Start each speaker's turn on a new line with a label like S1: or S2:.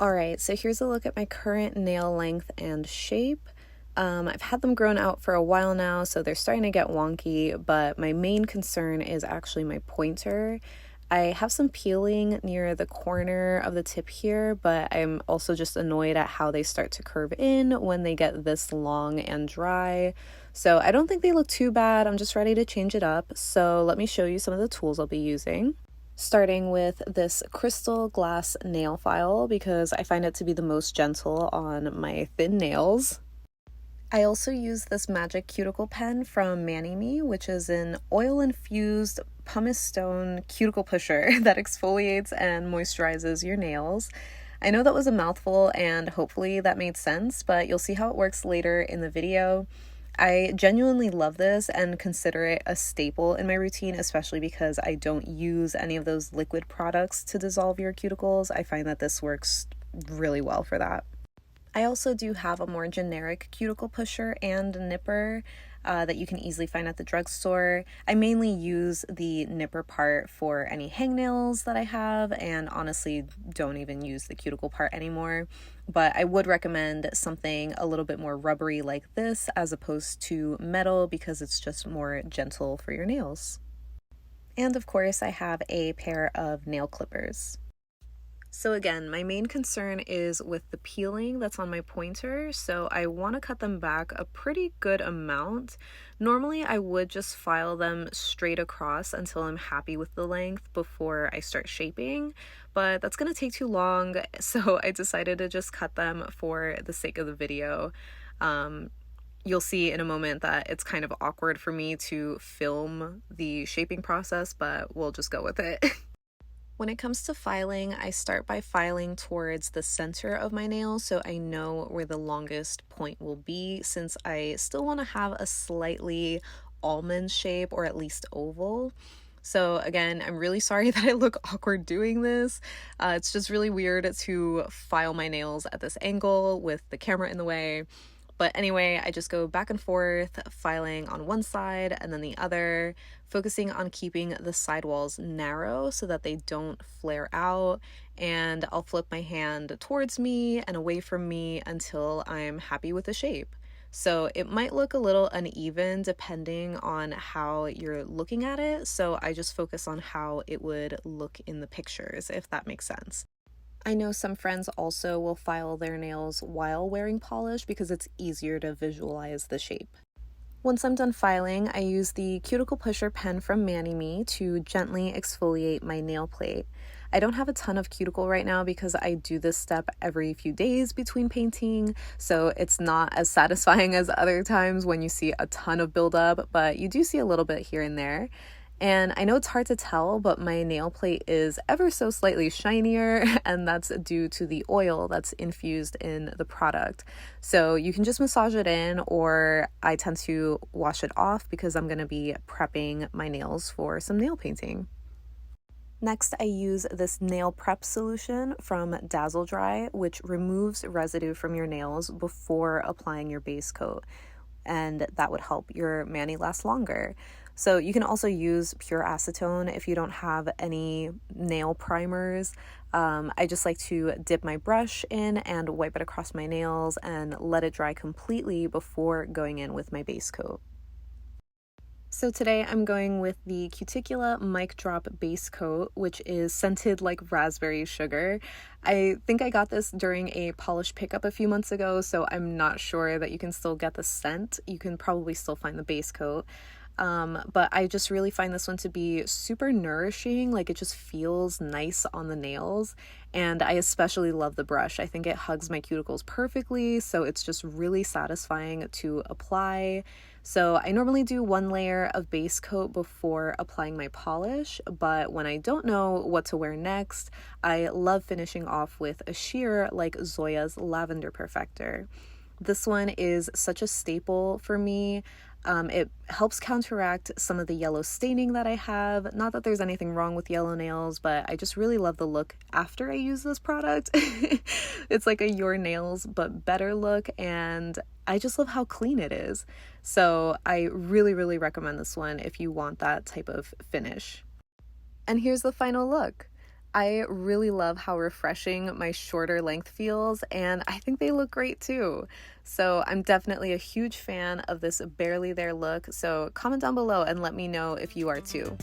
S1: Alright, so here's a look at my current nail length and shape. I've had them grown out for a while now, so they're starting to get wonky, but my main concern is actually my pointer. I have some peeling near the corner of the tip here, but I'm also just annoyed at how they start to curve in when they get this long and dry. So I don't think they look too bad. I'm just ready to change it up. So let me show you some of the tools I'll be using. Starting with this crystal glass nail file because I find it to be the most gentle on my thin nails. I also use this magic cuticle pen from ManiMe, which is an oil-infused pumice stone cuticle pusher that exfoliates and moisturizes your nails. I know that was a mouthful and hopefully that made sense, but you'll see how it works later in the video. I genuinely love this and consider it a staple in my routine, especially because I don't use any of those liquid products to dissolve your cuticles. I find that this works really well for that. I also do have a more generic cuticle pusher and nipper that you can easily find at the drugstore. I mainly use the nipper part for any hangnails that I have, and honestly don't even use the cuticle part anymore. But I would recommend something a little bit more rubbery like this as opposed to metal because it's just more gentle for your nails. And of course, I have a pair of nail clippers. So again, my main concern is with the peeling that's on my pointer, so I want to cut them back a pretty good amount. Normally I would just file them straight across until I'm happy with the length before I start shaping, but that's going to take too long, so I decided to just cut them for the sake of the video. You'll see in a moment that it's kind of awkward for me to film the shaping process, but we'll just go with it. When it comes to filing, I start by filing towards the center of my nail so I know where the longest point will be, since I still want to have a slightly almond shape or at least oval. So again, I'm really sorry that I look awkward doing this. It's just really weird to file my nails at this angle with the camera in the way. But anyway, I just go back and forth, filing on one side and then the other, focusing on keeping the sidewalls narrow so that they don't flare out, and I'll flip my hand towards me and away from me until I'm happy with the shape. So it might look a little uneven depending on how you're looking at it, so I just focus on how it would look in the pictures, if that makes sense. I know some friends also will file their nails while wearing polish because it's easier to visualize the shape. Once I'm done filing, I use the Cuticle Pusher pen from ManiMe to gently exfoliate my nail plate. I don't have a ton of cuticle right now because I do this step every few days between painting, so it's not as satisfying as other times when you see a ton of buildup, but you do see a little bit here and there. And I know it's hard to tell, but my nail plate is ever so slightly shinier, and that's due to the oil that's infused in the product. So you can just massage it in, or I tend to wash it off because I'm going to be prepping my nails for some nail painting. Next, I use this nail prep solution from Dazzle Dry, which removes residue from your nails before applying your base coat, and that would help your mani last longer. So you can also use pure acetone if you don't have any nail primers. I just like to dip my brush in and wipe it across my nails and let it dry completely before going in with my base coat. So today I'm going with the Cuticula Mic Drop Base Coat, which is scented like raspberry sugar. I think I got this during a polish pickup a few months ago, so I'm not sure that you can still get the scent. You can probably still find the base coat. But I just really find this one to be super nourishing. Like, it just feels nice on the nails, and I especially love the brush. I think it hugs my cuticles perfectly, so it's just really satisfying to apply. So I normally do one layer of base coat before applying my polish, but when I don't know what to wear next, I love finishing off with a sheer like Zoya's Lavender Perfector. This one is such a staple for me. It helps counteract some of the yellow staining that I have. Not that there's anything wrong with yellow nails, but I just really love the look after I use this product. It's like a your nails but better look, and I just love how clean it is. So I really, really recommend this one if you want that type of finish. And here's the final look. I really love how refreshing my shorter length feels, and I think they look great too. So I'm definitely a huge fan of this barely there look. So comment down below and let me know if you are too.